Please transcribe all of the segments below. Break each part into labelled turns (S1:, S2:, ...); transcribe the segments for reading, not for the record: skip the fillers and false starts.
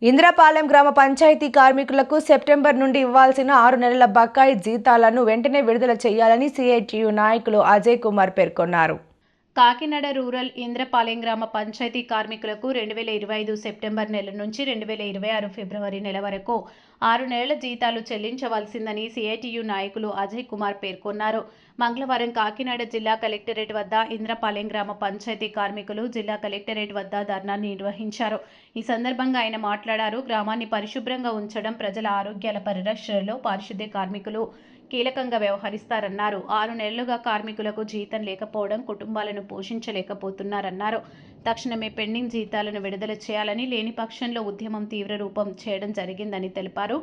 S1: ఇంద్రపాలెం గ్రామ పంచాయతీ కార్మికులకు సెప్టెంబర్ నుండి ఇవ్వాల్సిన 6 నెలల బకాయి జీతాలను వెంటనే విడుదల చేయాలని సిఐటియు నాయకులు అజయ్ కుమార్ పేర్కొన్నారు.
S2: కాకినాడ రూరల్ ఇంద్రపాలెం గ్రామ పంచాయతీ కార్మికులకు 2025 సెప్టెంబర్ నెల నుంచి 2026 ఫిబ్రవరి నెల వరకు 6 నెలల జీతాలు చెల్లించవలసిందని సిఐటియు నాయకులు అజయ్ కుమార్ పేర్కొన్నారు. మంగళవారం కాకినాడ జిల్లా కలెక్టరేట్ వద్ద ఇంద్రపాలెం గ్రామ పంచాయతీ కార్మికులు జిల్లా కలెక్టరేట్ వద్ద ధర్నా నిర్వహించారు. ఈ సందర్భంగా ఆయన మాట్లాడారు. గ్రామాన్ని పరిశుభ్రంగా ఉంచడం, ప్రజల ఆరోగ్యాల పరిరక్షణలో పారిశుద్ధ్య కార్మికులు కీలకంగా వ్యవహరిస్తారన్నారు. 6 నెలలుగా కార్మికులకు జీతం లేకపోవడం కుటుంబాలను పోషించలేకపోతున్నారన్నారు. తక్షణమే పెండింగ్ జీతాలను విడుదల చేయాలని, లేని పక్షంలో ఉద్యమం తీవ్ర రూపం చేయడం జరిగిందని తెలిపారు.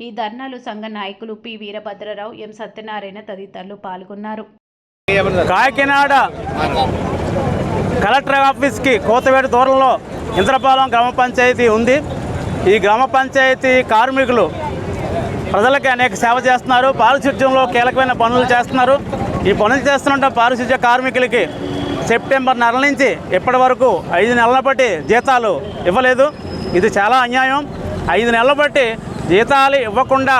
S2: ఈ ధర్నాలు సంఘ నాయకులు పి వీరభద్రరావు, ఎం సత్యనారాయణ తదితరులు పాల్గొన్నారు.
S3: కాకినాడ కలెక్టర్ ఆఫీస్కి కోతవేడు దూరంలో ఇంద్రపాలెం గ్రామ పంచాయతీ ఉంది. ఈ గ్రామ పంచాయతీ కార్మికులు ప్రజలకి అనేక సేవ చేస్తున్నారు. పారిశుధ్యంలో కీలకమైన పనులు చేస్తున్నారు. ఈ పనులు చేస్తున్న పారిశుధ్య కార్మికులకి సెప్టెంబర్ నెల నుంచి ఇప్పటి వరకు 5 నెలల బట్టి జీతాలు ఇవ్వలేదు. ఇది చాలా అన్యాయం. 5 నెలల బట్టి జీతాలు ఇవ్వకుండా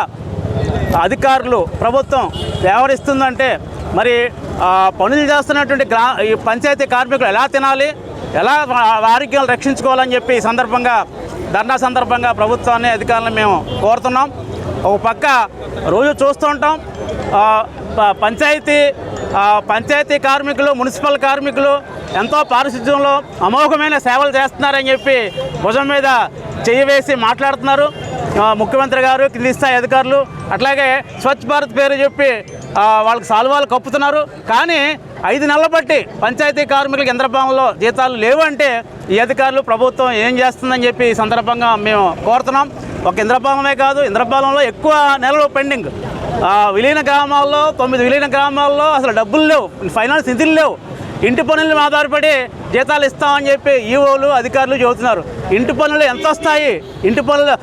S3: అధికారులు ప్రభుత్వం వ్యవహరిస్తుందంటే మరి పనులు చేస్తున్నటువంటి ఈ పంచాయతీ కార్మికులు ఎలా తినాలి, ఎలా ఆరోగ్యాలు రక్షించుకోవాలని చెప్పి ఈ సందర్భంగా ధర్నా సందర్భంగా ప్రభుత్వాన్ని అధికారులను మేము కోరుతున్నాం. ఒక పక్క రోజు చూస్తూ ఉంటాం పంచాయతీ కార్మికులు, మున్సిపల్ కార్మికులు ఎంతో పారిశుధ్యంలో అమోఘమైన సేవలు చేస్తున్నారని చెప్పి భుజం మీద చెయ్యి వేసి మాట్లాడుతున్నారు ముఖ్యమంత్రి గారు, కింది స్థాయి అధికారులు. అట్లాగే స్వచ్ఛ భారత్ పేరు చెప్పి వాళ్ళకి సాల్వాలు కప్పుతున్నారు. కానీ 5 నెలల బట్టి పంచాయతీ కార్మికులకు ఇంద్రపాలెంలో జీతాలు లేవు అంటే ఈ అధికారులు ప్రభుత్వం ఏం చేస్తుందని చెప్పి ఈ సందర్భంగా మేము కోరుతున్నాం. ఒక ఇంద్రపాలెమే కాదు, ఇంద్రపాలెంలో ఎక్కువ నెలలు పెండింగ్. విలీన గ్రామాల్లో 9 విలీన గ్రామాల్లో అసలు డబ్బులు లేవు, ఫైనాన్స్ నిధులు లేవు. ఇంటి పనులను ఆధారపడి జీతాలు ఇస్తామని చెప్పి ఈఓలు అధికారులు చెబుతున్నారు. ఇంటి పనులు ఎంత వస్తాయి? ఇంటి పనులు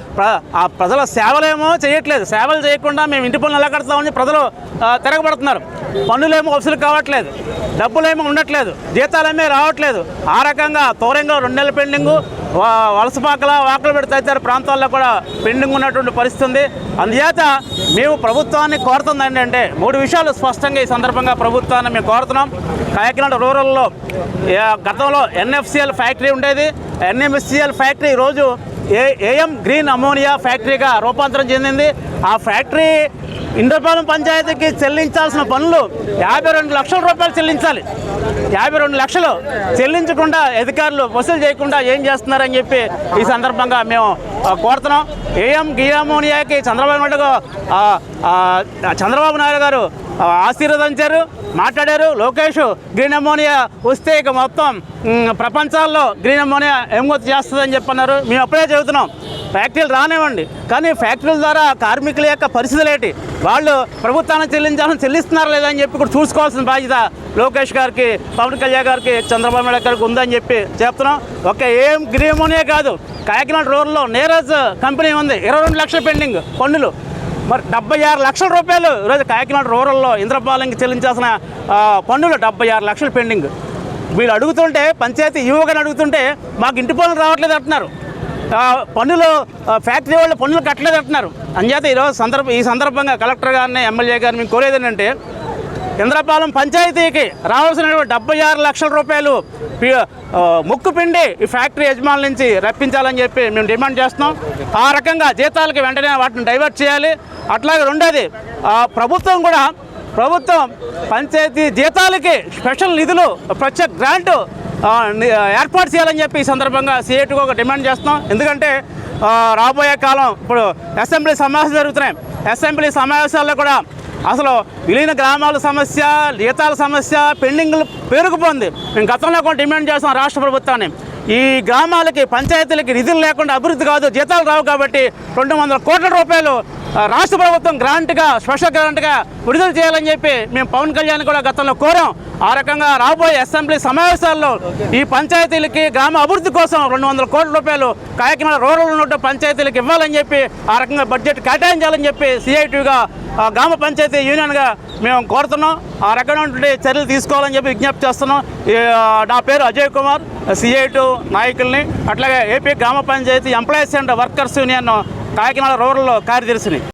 S3: ప్రజల సేవలేమో చేయట్లేదు. సేవలు చేయకుండా మేము ఇంటి పనులు ఎలా కడతామని ప్రజలు తిరగబడుతున్నారు. పన్నులేమో వసూలు కావట్లేదు, డబ్బులేమో ఉండట్లేదు, జీతాలేమీ రావట్లేదు. ఆ రకంగా తోరంగా 2 నెలల పెండింగు, వలసపాకల వాకలపేట తదితర ప్రాంతాల్లో కూడా పెండింగ్ ఉన్నటువంటి పరిస్థితి ఉంది. అందుచేత మేము ప్రభుత్వాన్ని కోరుతుంది ఏంటంటే 3 విషయాలు స్పష్టంగా ఈ సందర్భంగా ప్రభుత్వాన్ని మేము కోరుతున్నాం. కాకినాడ రూరల్లో గతంలో ఎన్ఎఫ్సిఎల్ ఫ్యాక్టరీ ఉండేది. ఎన్ఎంసిఎల్ ఫ్యాక్టరీ ఈరోజు ఏఎం గ్రీన్ అమోనియా ఫ్యాక్టరీగా రూపాంతరం చెందింది. ఆ ఫ్యాక్టరీ ఇంద్రపాలెం పంచాయతీకి చెల్లించాల్సిన పనులు 52 లక్షల రూపాయలు చెల్లించాలి. 52 లక్షలు చెల్లించకుండా అధికారులు వసూలు చేయకుండా ఏం చేస్తున్నారని చెప్పి ఈ సందర్భంగా మేము కోరుతున్నాం. ఏఎం గ్రీన్ అమోనియాకి చంద్రబాబు నాయుడు గారు ఆశీర్వదించారు, మాట్లాడారు. లోకేష్ గ్రీన్ అమోనియా వస్తే ఇక మొత్తం ప్రపంచాల్లో గ్రీన్ అమోనియా ఎగుమతి చేస్తుందని చెప్పన్నారు. మేము అప్పుడే చెబుతున్నాం ఫ్యాక్టరీలు రానివ్వండి, కానీ ఫ్యాక్టరీల ద్వారా కార్మికుల యొక్క పరిస్థితులు ఏంటి, వాళ్ళు ప్రభుత్వానికి చెల్లిస్తున్నారా లేదని చెప్పి కూడా చూసుకోవాల్సిన బాధ్యత లోకేష్ గారికి, పవన్ కళ్యాణ్ గారికి, చంద్రబాబు నాయుడు గారికి ఉందని చెప్పి చెప్తున్నాం. ఒక ఏం గ్రీన్ అమోనియా కాదు, కాకినాడ రోడ్లో నీరజ్ కంపెనీ ఉంది, 22 లక్షల పెండింగ్ పన్నులు. మరి 76 లక్షల రూపాయలు ఈరోజు కాకినాడ రూరల్లో ఇంద్రపాలెంకి చెల్లించాల్సిన పన్నులు 76 లక్షలు పెండింగ్. వీళ్ళు అడుగుతుంటే, పంచాయతీ యువకుని అడుగుతుంటే మాకు ఇంటి పనులు రావట్లేదు అంటున్నారు. పన్నులు ఫ్యాక్టరీ వాళ్ళు పన్నులు కట్టలేదు అంటున్నారు. అంచేత ఈరోజు ఈ సందర్భంగా కలెక్టర్ గారిని, ఎమ్మెల్యే గారిని మేము కోరేది ఏంటంటే ఇంద్రపాలెం పంచాయతీకి రావాల్సినటువంటి 76 లక్షల రూపాయలు ముక్కు పిండి ఈ ఫ్యాక్టరీ యజమానుల నుంచి రప్పించాలని చెప్పి మేము డిమాండ్ చేస్తున్నాం. ఆ రకంగా జీతాలకి వెంటనే వాటిని డైవర్ట్ చేయాలి. అట్లాగే రెండోది, ప్రభుత్వం పంచాయతీ జీతాలకి స్పెషల్ నిధులు, ప్రత్యేక గ్రాంటు ఏర్పాటు చేయాలని చెప్పి ఈ సందర్భంగా సిఐటికి ఒక డిమాండ్ చేస్తున్నాం. ఎందుకంటే రాబోయే కాలం ఇప్పుడు అసెంబ్లీ సమావేశాలు జరుగుతున్నాయి. అసెంబ్లీ సమావేశాల్లో కూడా అసలు విలీన గ్రామాల సమస్య, జీతాల సమస్య, పెండింగ్లు పేరుకుపోయింది. మేము గతంలో కూడా డిమాండ్ చేస్తాం రాష్ట్ర ప్రభుత్వాన్ని. ఈ గ్రామాలకి, పంచాయతీలకి నిధులు లేకుండా అభివృద్ధి కాదు, జీతాలు రావు. కాబట్టి 200 కోట్ల రూపాయలు రాష్ట్ర ప్రభుత్వం గ్రాంట్గా స్పెషల్ గ్రాంట్గా విడుదల చేయాలని చెప్పి మేము పవన్ కళ్యాణ్ కూడా గతంలో కోరాం. ఆ రకంగా రాబోయే అసెంబ్లీ సమావేశాల్లో ఈ పంచాయతీలకి గ్రామ అభివృద్ధి కోసం 200 కోట్ల రూపాయలు కాకినాడ రూరల్ ఉన్న పంచాయతీలకు ఇవ్వాలని చెప్పి ఆ రకంగా బడ్జెట్ కేటాయించాలని చెప్పి సిఐటిగా గ్రామ పంచాయతీ యూనియన్గా మేము కోరుతున్నాం. ఆ రకమైనటువంటి చర్యలు తీసుకోవాలని చెప్పి విజ్ఞప్తి చేస్తున్నాం. నా పేరు అజయ్ కుమార్, సిఐటి నాయకుల్ని, అట్లాగే ఏపీ గ్రామ panchayat employees and workers union Kakinada rural కార్యదర్శిని.